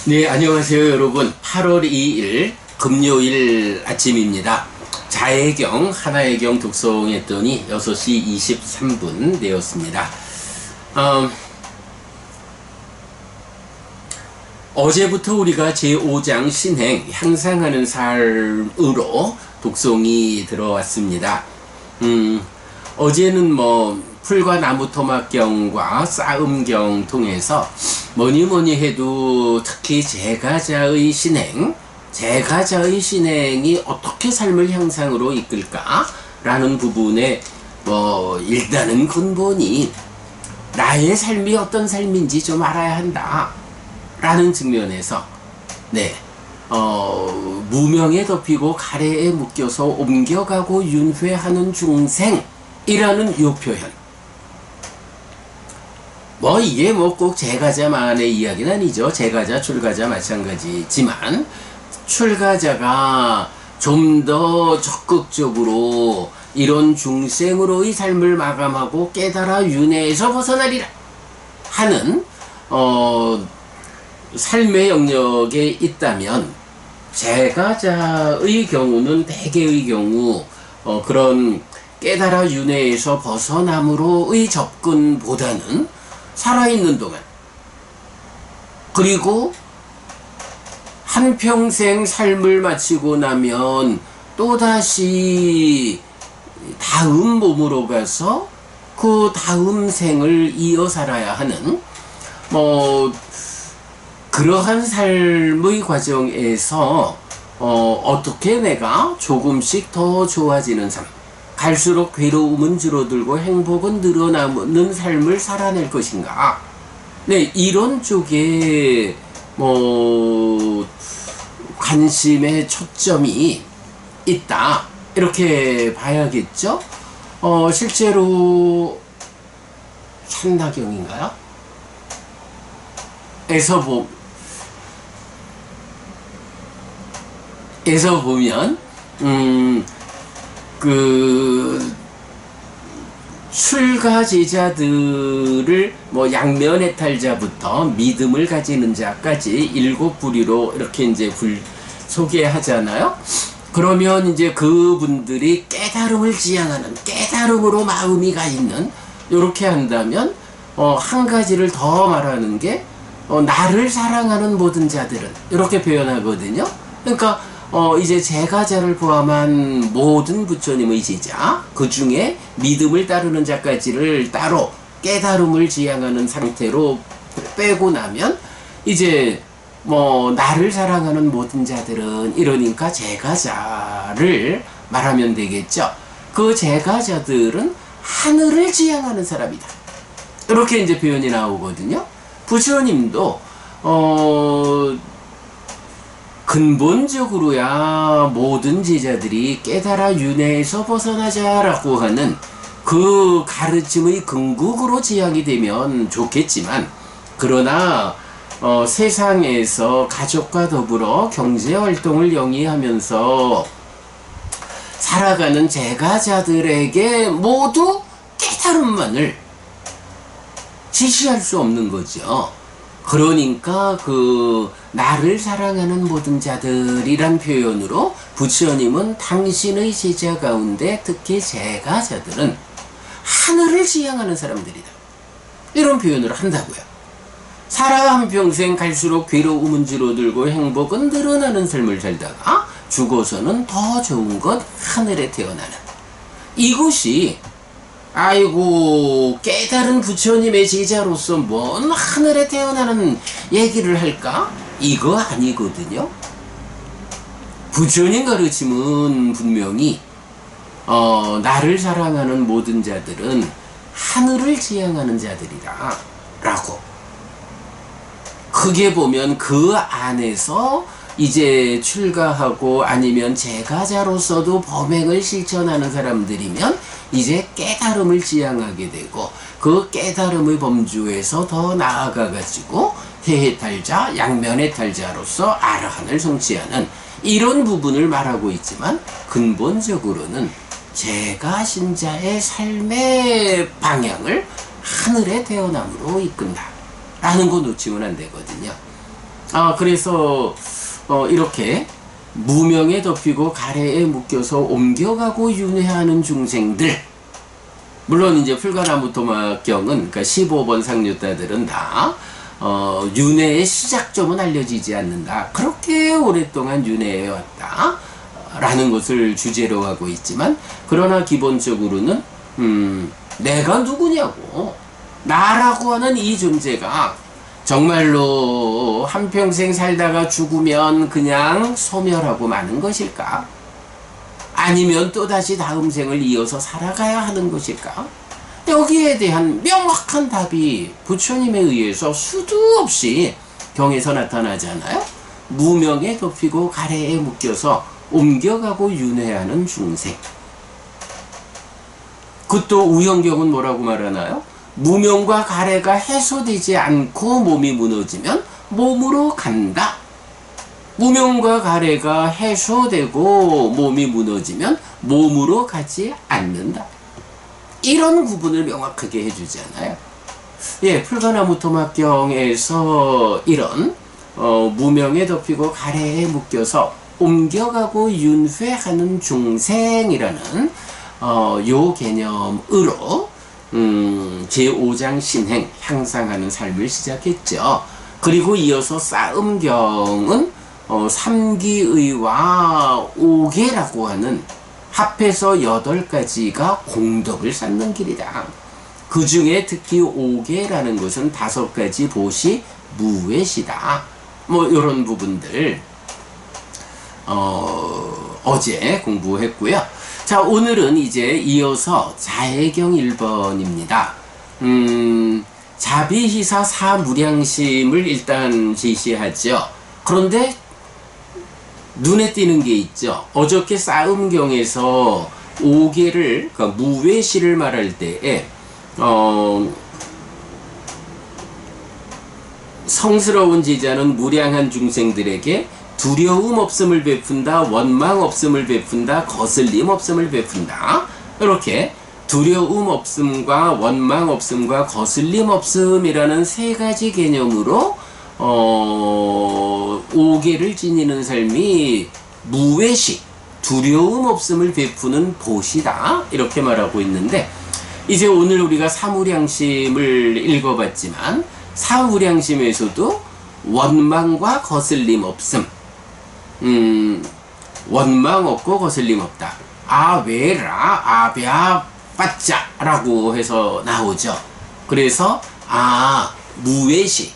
네, 안녕하세요 여러분. 8월 2일 금요일 아침입니다. 자해경 하나의경 독송했더니 6시 23분 되었습니다. 어제부터 우리가 제5장 신행 향상하는 삶으로 독송이 들어왔습니다. 어제는 풀과 나무 토막경과 싸움경 통해서 뭐니 해도 특히 제가자의 신행이 어떻게 삶을 향상으로 이끌까? 라는 부분에 일단은 근본이 나의 삶이 어떤 삶인지 좀 알아야 한다. 라는 측면에서 무명에 덮이고 가래에 묶여서 옮겨가고 윤회하는 중생이라는 요 표현. 이게 꼭 제가자만의 이야기는 아니죠. 제가자, 출가자 마찬가지지만 출가자가 좀 더 적극적으로 이런 중생으로의 삶을 마감하고 깨달아 윤회에서 벗어나리라 하는 삶의 영역에 있다면, 제가자의 경우는 대개의 경우 그런 깨달아 윤회에서 벗어남으로의 접근보다는 살아있는 동안, 그리고 한평생 삶을 마치고 나면 또다시 다음 몸으로 가서 그 다음 생을 이어 살아야 하는 그러한 삶의 과정에서 어떻게 내가 조금씩 더 좋아지는 삶, 갈수록 괴로움은 줄어들고 행복은 늘어나는 삶을 살아낼 것인가. 이런 쪽에 관심의 초점이 있다, 이렇게 봐야겠죠. 실제로 산나경인가요? 에서 보면 출가 제자들을 양면해탈자부터 믿음을 가지는 자까지 7부류로 이렇게 이제 소개하잖아요. 그러면 이제 그분들이 깨달음을 지향하는, 깨달음으로 마음이 가 있는, 이렇게 한다면 한 가지를 더 말하는 게 나를 사랑하는 모든 자들은, 이렇게 표현하거든요. 그러니까 이제 제가자를 포함한 모든 부처님의 제자, 그 중에 믿음을 따르는 자까지를 따로 깨달음을 지향하는 상태로 빼고 나면 이제 나를 사랑하는 모든 자들은, 이러니까 제가자를 말하면 되겠죠. 그 제가자들은 하늘을 지향하는 사람이다, 이렇게 이제 표현이 나오거든요. 부처님도 근본적으로야 모든 제자들이 깨달아 윤회에서 벗어나자라고 하는 그 가르침의 궁극으로 지향이 되면 좋겠지만, 그러나 세상에서 가족과 더불어 경제활동을 영위하면서 살아가는 제가자들에게 모두 깨달음만을 지시할 수 없는 거죠. 그러니까 나를 사랑하는 모든 자들이란 표현으로 부처님은 당신의 제자 가운데 특히 제가자들은 하늘을 지향하는 사람들이다, 이런 표현을 한다고요. 살아 한평생 갈수록 괴로움은 줄어들고 행복은 늘어나는 삶을 살다가 죽어서는 더 좋은 것 하늘에 태어나는, 이것이 깨달은 부처님의 제자로서 뭔 하늘에 태어나는 얘기를 할까? 이거 아니거든요. 부처님 가르침은 분명히 나를 사랑하는 모든 자들은 하늘을 지향하는 자들이다 라고, 크게 보면 그 안에서 이제 출가하고 아니면 제가자로서도 범행을 실천하는 사람들이면 이제 깨달음을 지향하게 되고, 그 깨달음의 범주에서 더 나아가 가지고 해해탈자, 양면해탈자로서 아라한을 성취하는 이런 부분을 말하고 있지만, 근본적으로는 제가 신자의 삶의 방향을 하늘의 태어남으로 이끈다 라는 거 놓치면 안 되거든요. 그래서 이렇게 무명에 덮이고 가래에 묶여서 옮겨가고 윤회하는 중생들, 물론 이제 풀가나무 토막경은 그러니까 15번 상류따들은 다 윤회의 시작점은 알려지지 않는다. 그렇게 오랫동안 윤회해 왔다 라는 것을 주제로 하고 있지만, 그러나 기본적으로는 내가 누구냐고, 나라고 하는 이 존재가 정말로 한평생 살다가 죽으면 그냥 소멸하고 마는 것일까? 아니면 또다시 다음 생을 이어서 살아가야 하는 것일까? 여기에 대한 명확한 답이 부처님에 의해서 수도 없이 경에서 나타나잖아요. 무명에 덮이고 가래에 묶여서 옮겨가고 윤회하는 중생. 그것도 우영경은 뭐라고 말하나요? 무명과 가래가 해소되지 않고 몸이 무너지면 몸으로 간다. 무명과 가래가 해소되고 몸이 무너지면 몸으로 가지 않는다. 이런 구분을 명확하게 해주잖아요. 예, 풀가나무 토막경에서 이런 무명에 덮이고 가래에 묶여서 옮겨가고 윤회하는 중생이라는 요 개념으로 제5장 신행, 향상하는 삶을 시작했죠. 그리고 이어서 싸움경은 삼기의와 오계라고 하는 합해서 8가지가 공덕을 쌓는 길이다. 그 중에 특히 오계라는 것은 5가지 보시 무외시다. 뭐 이런 부분들 어제 공부했고요. 자, 오늘은 이제 이어서 자해경 1번입니다. 자비희사 사무량심을 일단 제시하죠. 그런데 눈에 띄는 게 있죠. 어저께 싸움경에서 오계를, 그러니까 무외시를 말할 때에 성스러운 제자는 무량한 중생들에게 두려움 없음을 베푼다, 원망 없음을 베푼다, 거슬림 없음을 베푼다. 이렇게 두려움 없음과 원망 없음과 거슬림 없음이라는 3가지 개념으로 오계를 지니는 삶이 무외시, 두려움 없음을 베푸는 보시다. 이렇게 말하고 있는데, 이제 오늘 우리가 사무량심을 읽어봤지만 사무량심에서도 원망과 거슬림 없음, 원망 없고 거슬림 없다. 아외라 아벼 빠짜 라고 해서 나오죠. 그래서 무외시,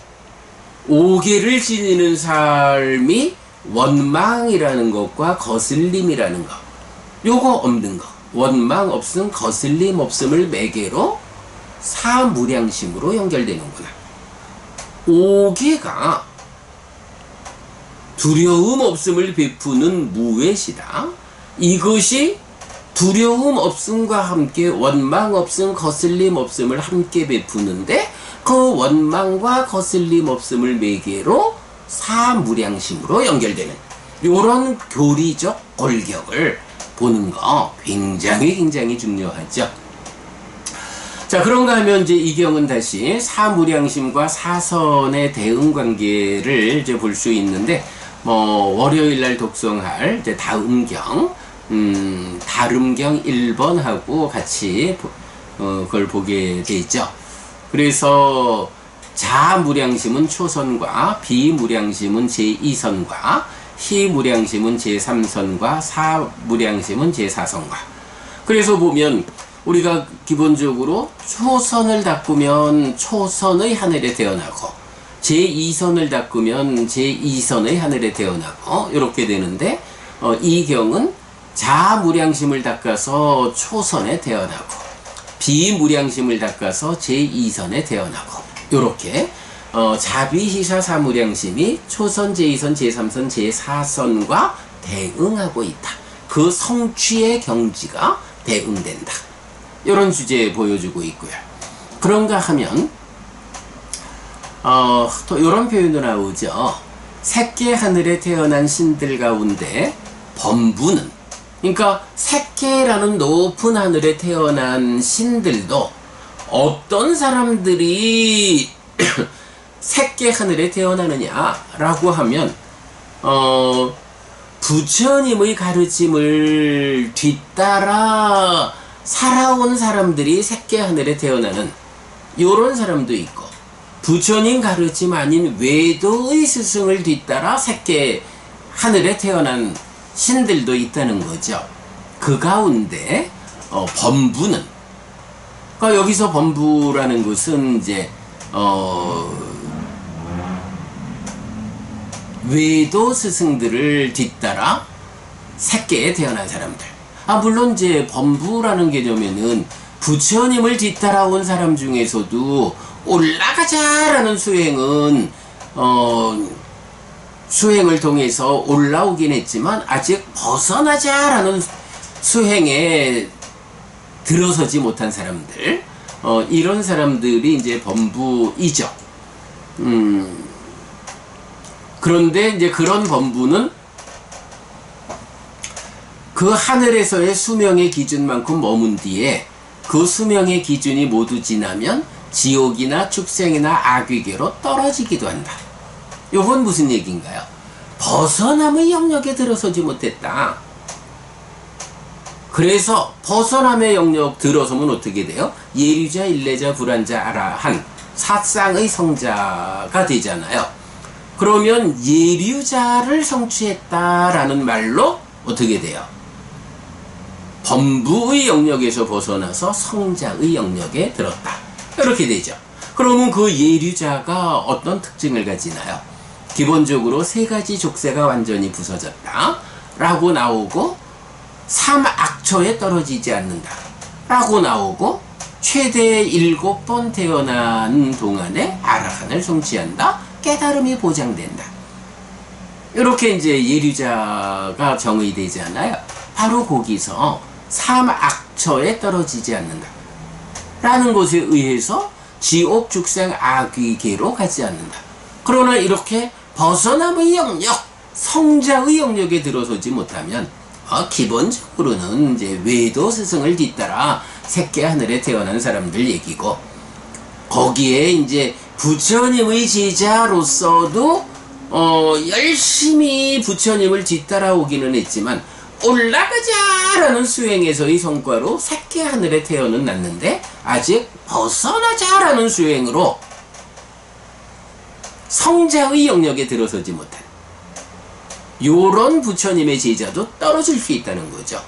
오계를 지니는 삶이 원망이라는 것과 거슬림이라는 것, 요거 없는 것, 원망 없음 거슬림 없음을 매개로 사무량심으로 연결되는구나. 오계가 두려움 없음을 베푸는 무외시다. 이것이 두려움 없음과 함께 원망 없음 거슬림 없음을 함께 베푸는데, 그 원망과 거슬림 없음을 매개로 사무량심으로 연결되는 이런 교리적 골격을 보는 거 굉장히 중요하죠. 자, 그런가 하면 이제 이 경은 다시 사무량심과 사선의 대응 관계를 이제 볼 수 있는데, 월요일 날 독송할 이제 다음 경, 다름경 1번하고 같이 그걸 보게 되죠. 그래서 자무량심은 초선과 비무량심은 제2선과 희무량심은 제3선과 사무량심은 제4선과. 그래서 보면 우리가 기본적으로 초선을 닦으면 초선의 하늘에 태어나고 제2선을 닦으면 제2선의 하늘에 태어나고 이렇게 되는데, 이 경은 자무량심을 닦아서 초선에 태어나고 비무량심을 닦아서 제2선에 태어나고, 요렇게 자비희사 사무량심이 초선, 제2선, 제3선, 제4선과 대응하고 있다. 그 성취의 경지가 대응된다. 요런 주제 보여주고 있고요. 그런가 하면 또 요런 표현도 나오죠. 새끼 하늘에 태어난 신들 가운데 범부는, 그러니까 새끼라는 높은 하늘에 태어난 신들도 어떤 사람들이 새끼 하늘에 태어나느냐라고 하면 부처님의 가르침을 뒤따라 살아온 사람들이 새끼 하늘에 태어나는 요런 사람도 있고, 부처님 가르침 아닌 외도의 스승을 뒤따라 새끼 하늘에 태어난 신들도 있다는 거죠. 그 가운데 범부는, 그러니까 여기서 범부라는 것은 이제 외도 스승들을 뒤따라 새끼에 태어난 사람들. 물론 이제 범부라는 개념에는 부처님을 뒤따라온 사람 중에서도 올라가자라는 수행은 수행을 통해서 올라오긴 했지만 아직 벗어나자라는 수행에 들어서지 못한 사람들, 이런 사람들이 이제 범부이죠. 그런데 이제 그런 범부는 그 하늘에서의 수명의 기준만큼 머문 뒤에 그 수명의 기준이 모두 지나면 지옥이나 축생이나 악귀계로 떨어지기도 한다. 요건 무슨 얘기인가요? 벗어남의 영역에 들어서지 못했다. 그래서 벗어남의 영역 들어서면 어떻게 돼요? 예류자, 일레자, 불안자, 아라한 사쌍의 성자가 되잖아요. 그러면 예류자를 성취했다라는 말로 어떻게 돼요? 범부의 영역에서 벗어나서 성자의 영역에 들었다. 이렇게 되죠. 그러면 그 예류자가 어떤 특징을 가지나요? 기본적으로 세 가지 족쇄가 완전히 부서졌다 라고 나오고, 삼악초에 떨어지지 않는다 라고 나오고, 최대 7번 태어난 동안에 아라한을 성취한다, 깨달음이 보장된다. 이렇게 이제 예류자가 정의되잖아요. 바로 거기서 삼악처에 떨어지지 않는다 라는 것에 의해서 지옥, 축생, 악귀계로 가지 않는다. 그러나 이렇게 벗어남의 영역, 성자의 영역에 들어서지 못하면 기본적으로는 이제 외도 스승을 뒤따라 새끼 하늘에 태어난 사람들 얘기고, 거기에 이제 부처님의 제자로서도 열심히 부처님을 뒤따라오기는 했지만 올라가자라는 수행에서의 성과로 새끼 하늘에 태어는 났는데 아직 벗어나자라는 수행으로 성자의 영역에 들어서지 못한 요런 부처님의 제자도 떨어질 수 있다는 거죠.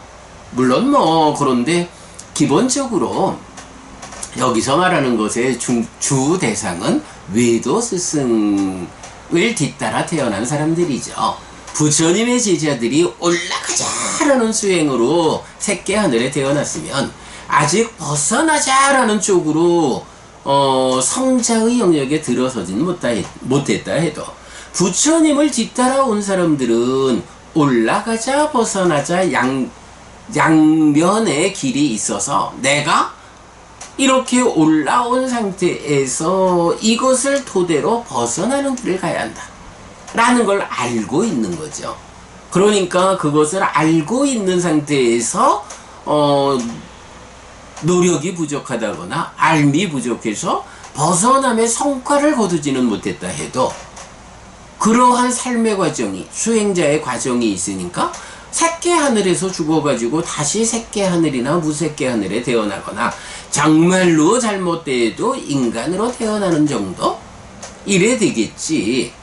물론 그런데 기본적으로 여기서 말하는 것의 주 대상은 외도 스승을 뒤따라 태어난 사람들이죠. 부처님의 제자들이 올라가자라는 수행으로 새끼 하늘에 태어났으면 아직 벗어나자라는 쪽으로 성자의 영역에 들어서지는 못했다 해도, 부처님을 뒤따라온 사람들은 올라가자 벗어나자 양면의 길이 있어서 내가 이렇게 올라온 상태에서 이것을 토대로 벗어나는 길을 가야 한다 라는 걸 알고 있는 거죠. 그러니까 그것을 알고 있는 상태에서 노력이 부족하다거나 알미 부족해서 벗어남의 성과를 거두지는 못했다 해도, 그러한 삶의 과정이, 수행자의 과정이 있으니까 새끼 하늘에서 죽어가지고 다시 새끼 하늘이나 무새끼 하늘에 태어나거나 정말로 잘못돼도 인간으로 태어나는 정도? 이래 되겠지.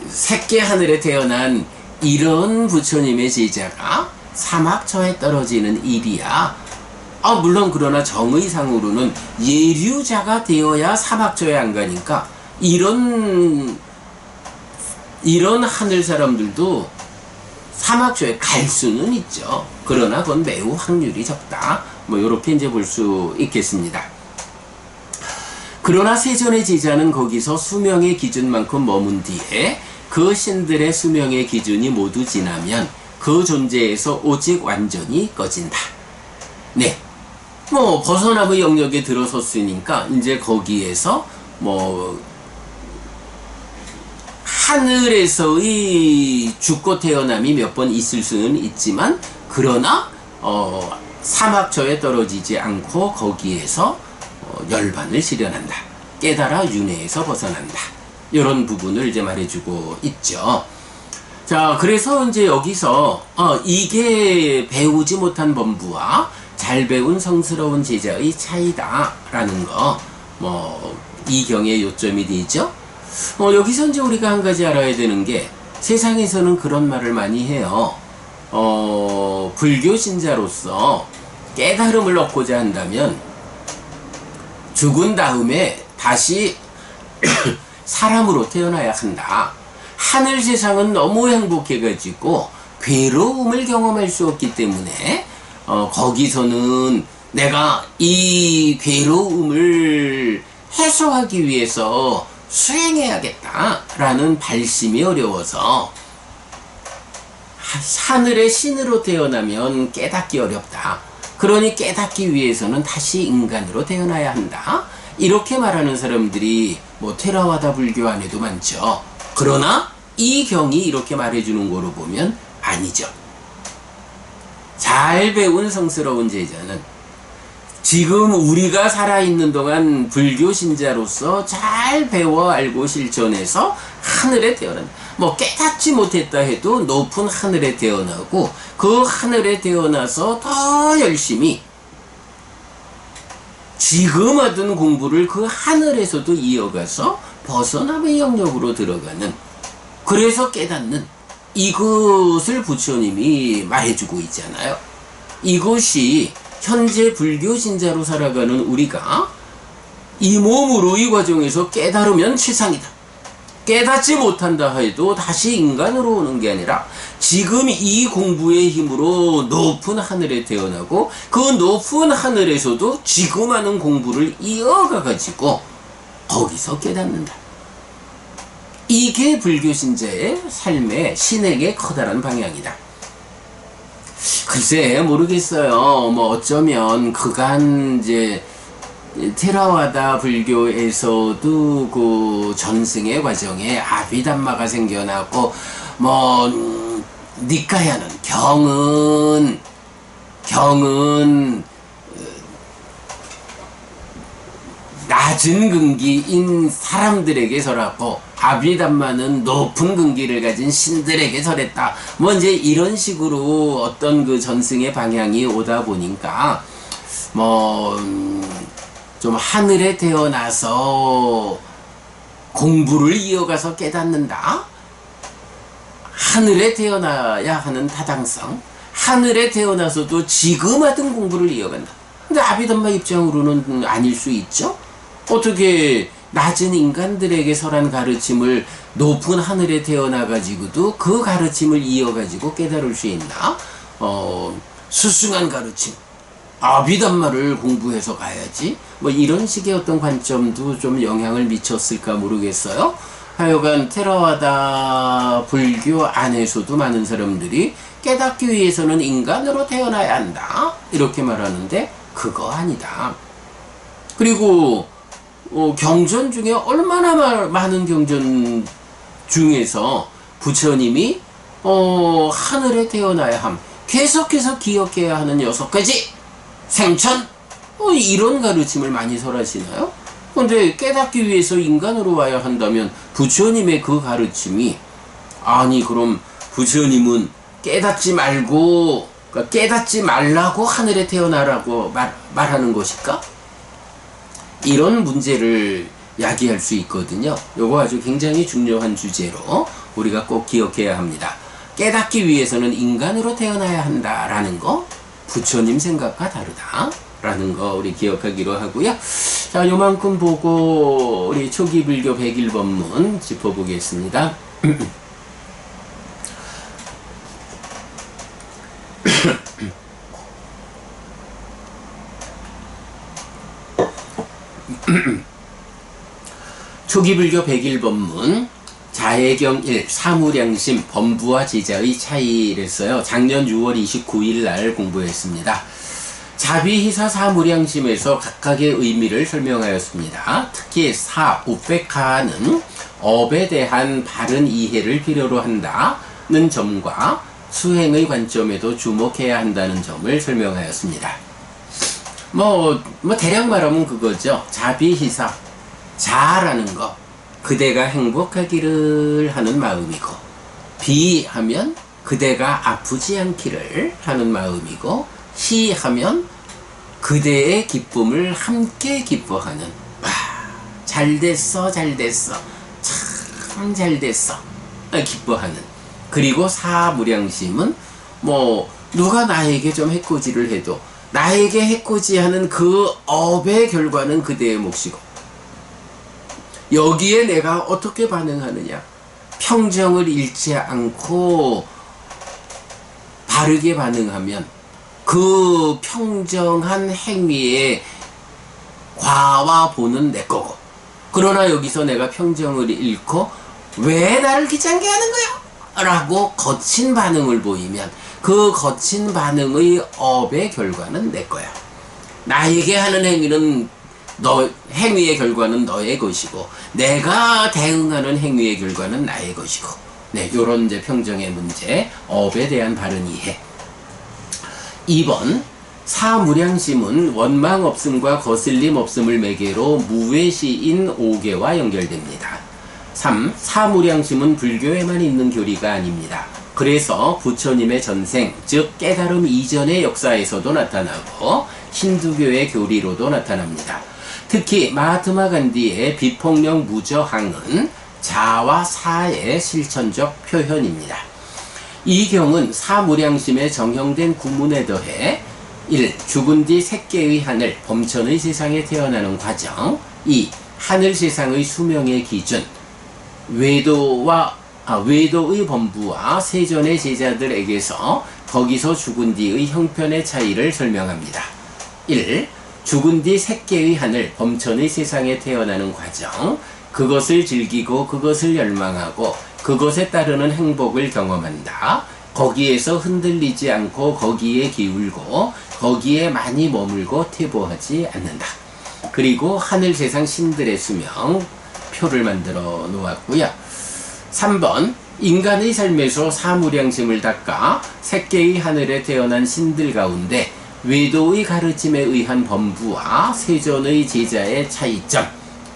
새끼 하늘에 태어난 이런 부처님의 제자가 사막처에 떨어지는 일이야. 물론 그러나 정의상으로는 예류자가 되어야 사막처에 안 가니까 이런 하늘 사람들도 사막처에 갈 수는 있죠. 그러나 그건 매우 확률이 적다. 요렇게 이제 볼 수 있겠습니다. 그러나 세존의 제자는 거기서 수명의 기준만큼 머문 뒤에 그 신들의 수명의 기준이 모두 지나면 그 존재에서 오직 완전히 꺼진다. 네. 벗어남의 영역에 들어섰으니까 이제 거기에서 하늘에서의 죽고 태어남이 몇 번 있을 수는 있지만, 그러나 사막처에 떨어지지 않고 거기에서 열반을 실현한다 깨달아 윤회에서 벗어난다. 이런 부분을 이제 말해주고 있죠. 자, 그래서 이제 여기서 이게 배우지 못한 범부와 잘 배운 성스러운 제자의 차이다라는 거, 이 경의 요점이 되죠. 여기서 이제 우리가 한 가지 알아야 되는 게, 세상에서는 그런 말을 많이 해요. 불교 신자로서 깨달음을 얻고자 한다면 죽은 다음에 다시 사람으로 태어나야 한다. 하늘 세상은 너무 행복해가지고 괴로움을 경험할 수 없기 때문에 거기서는 내가 이 괴로움을 해소하기 위해서 수행해야겠다라는 발심이 어려워서 하늘의 신으로 태어나면 깨닫기 어렵다. 그러니 깨닫기 위해서는 다시 인간으로 태어나야 한다. 이렇게 말하는 사람들이 테라와다 불교 안에도 많죠. 그러나 이 경이 이렇게 말해주는 거로 보면 아니죠. 잘 배운 성스러운 제자는 지금 우리가 살아있는 동안 불교 신자로서 잘 배워 알고 실천해서 하늘에 태어난다. 깨닫지 못했다 해도 높은 하늘에 태어나고, 그 하늘에 태어나서 더 열심히 지금 하던 공부를 그 하늘에서도 이어가서 벗어남의 영역으로 들어가는, 그래서 깨닫는, 이것을 부처님이 말해주고 있잖아요. 이것이 현재 불교 신자로 살아가는 우리가 이 몸으로 이 과정에서 깨달으면 최상이다. 깨닫지 못한다 해도 다시 인간으로 오는 게 아니라 지금 이 공부의 힘으로 높은 하늘에 태어나고, 그 높은 하늘에서도 지금 하는 공부를 이어가 가지고 거기서 깨닫는다. 이게 불교 신자의 삶의 신행의 커다란 방향이다. 글쎄 모르겠어요. 어쩌면 그간 이제 테라와다 불교에서도 그 전승의 과정에 아비담마가 생겨났고, 니까야는 경은 낮은 근기인 사람들에게 설하고, 아비담마는 높은 근기를 가진 신들에게 설했다. 이제 이런 식으로 어떤 그 전승의 방향이 오다 보니까 좀 하늘에 태어나서 공부를 이어가서 깨닫는다. 하늘에 태어나야 하는 타당성, 하늘에 태어나서도 지금 하던 공부를 이어간다. 근데 아비담마 입장으로는 아닐 수 있죠. 어떻게 낮은 인간들에게 설한 가르침을 높은 하늘에 태어나가지고도 그 가르침을 이어가지고 깨달을 수 있나? 수승한 가르침, 아비담마를 공부해서 가야지. 이런 식의 어떤 관점도 좀 영향을 미쳤을까 모르겠어요. 하여간 테라와다 불교 안에서도 많은 사람들이 깨닫기 위해서는 인간으로 태어나야 한다. 이렇게 말하는데 그거 아니다. 그리고 경전 중에 얼마나 많은 경전 중에서 부처님이 하늘에 태어나야 함, 계속해서 기억해야 하는 6가지 생천, 이런 가르침을 많이 설하시나요? 근데 깨닫기 위해서 인간으로 와야 한다면 부처님의 그 가르침이, 아니 그럼 부처님은 깨닫지 말고, 그러니까 깨닫지 말라고 하늘에 태어나라고 말하는 것일까? 이런 문제를 야기할 수 있거든요. 요거 아주 굉장히 중요한 주제로 우리가 꼭 기억해야 합니다. 깨닫기 위해서는 인간으로 태어나야 한다라는 거, 부처님 생각과 다르다라는 거 우리 기억하기로 하고요. 자, 요만큼 보고 우리 초기 불교 101법문 짚어보겠습니다. 초기불교 101법문 자해경 1 사무량심 범부와 제자의 차이랬어요. 작년 6월 29일 날 공부했습니다. 자비희사 사무량심에서 각각의 의미를 설명하였습니다. 특히 사 우페카는 업에 대한 바른 이해를 필요로 한다는 점과 수행의 관점에도 주목해야 한다는 점을 설명하였습니다. 대략 말하면 그거죠. 자비희사, 자라는 거, 그대가 행복하기를 하는 마음이고, 비 하면 그대가 아프지 않기를 하는 마음이고, 히 하면 그대의 기쁨을 함께 기뻐하는, 와, 잘됐어, 잘됐어, 참 잘됐어, 기뻐하는. 그리고 사무량심은 뭐 누가 나에게 좀 해코지를 해도 나에게 해코지하는 그 업의 결과는 그대의 몫이고, 여기에 내가 어떻게 반응하느냐, 평정을 잃지 않고 바르게 반응하면 그 평정한 행위의 과와 보는 내 거고, 그러나 여기서 내가 평정을 잃고 왜 나를 귀찮게 하는 거야? 라고 거친 반응을 보이면 그 거친 반응의 업의 결과는 내 거야. 나에게 하는 행위는 행위의 결과는 너의 것이고, 내가 대응하는 행위의 결과는 나의 것이고. 네, 요런 이제 평정의 문제, 업에 대한 바른 이해. 2번, 사무량심은 원망 없음과 거슬림 없음을 매개로 무외시인 5개와 연결됩니다. 3. 사무량심은 불교에만 있는 교리가 아닙니다. 그래서 부처님의 전생, 즉 깨달음 이전의 역사에서도 나타나고 힌두교의 교리로도 나타납니다. 특히 마하트마 간디의 비폭력 무저항은 자와 사의 실천적 표현입니다. 이 경은 사무량심의 정형된 구문에 더해 1. 죽은 뒤 색계의 하늘, 범천의 세상에 태어나는 과정. 2. 하늘 세상의 수명의 기준, 외도의 범부와 세존의 제자들에게서 거기서 죽은 뒤의 형편의 차이를 설명합니다. 1. 죽은 뒤 색계의 하늘, 범천의 세상에 태어나는 과정, 그것을 즐기고 그것을 열망하고 그것에 따르는 행복을 경험한다. 거기에서 흔들리지 않고 거기에 기울고 거기에 많이 머물고 퇴보하지 않는다. 그리고 하늘 세상 신들의 수명 표를 만들어 놓았고요. 3번, 인간의 삶에서 사무량심을 닦아 색계의 하늘에 태어난 신들 가운데 외도의 가르침에 의한 범부와 세존의 제자의 차이점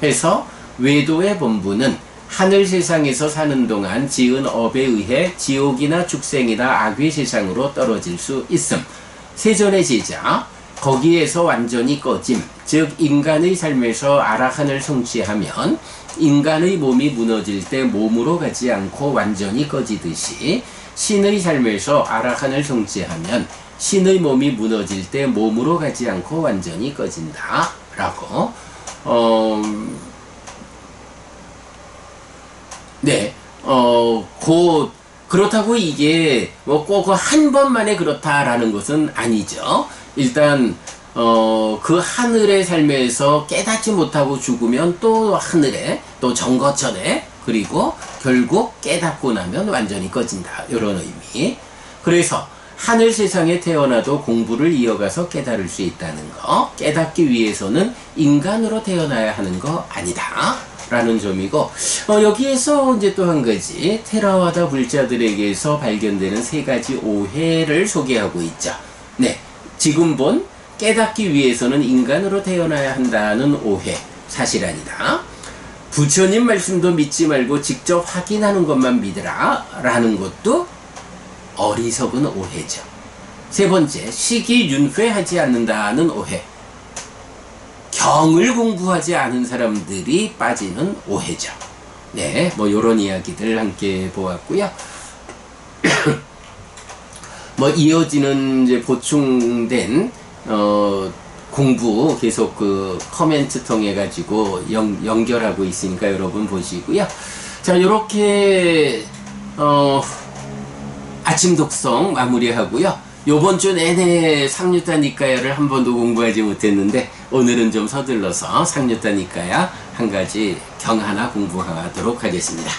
해서, 외도의 범부는 하늘 세상에서 사는 동안 지은 업에 의해 지옥이나 축생이나 악의 세상으로 떨어질 수 있음. 세존의 제자, 거기에서 완전히 꺼짐, 즉 인간의 삶에서 아라한을 성취하면 인간의 몸이 무너질 때 몸으로 가지 않고 완전히 꺼지듯이, 신의 삶에서 아라한을 성취하면 신의 몸이 무너질 때 몸으로 가지 않고 완전히 꺼진다 라고 그렇다고 이게 뭐 꼭 한 번만에 그렇다라는 것은 아니죠. 일단 그 하늘의 삶에서 깨닫지 못하고 죽으면 또 하늘에, 또 정거천에, 그리고 결국 깨닫고 나면 완전히 꺼진다, 이런 의미. 그래서 하늘 세상에 태어나도 공부를 이어가서 깨달을 수 있다는 거, 깨닫기 위해서는 인간으로 태어나야 하는 거 아니다 라는 점이고, 여기에서 이제 또 한 가지, 테라와다 불자들에게서 발견되는 3가지 오해를 소개하고 있죠. 네, 지금 본 깨닫기 위해서는 인간으로 태어나야 한다는 오해, 사실 아니다. 부처님 말씀도 믿지 말고 직접 확인하는 것만 믿으라 라는 것도 어리석은 오해죠. 3번째, 시기윤회하지 않는다는 오해, 경을 공부하지 않은 사람들이 빠지는 오해죠. 네, 뭐 요런 이야기들 함께 보았고요. 뭐 이어지는 이제 보충된 공부 계속 그 커멘트 통해 가지고 연결하고 있으니까 여러분 보시고요. 자, 요렇게 아침 독성 마무리하고요. 요번 주 내내 상류타 니까야를 한 번도 공부하지 못했는데 오늘은 좀 서둘러서 상류타 니까야 한 가지 경 하나 공부하도록 하겠습니다.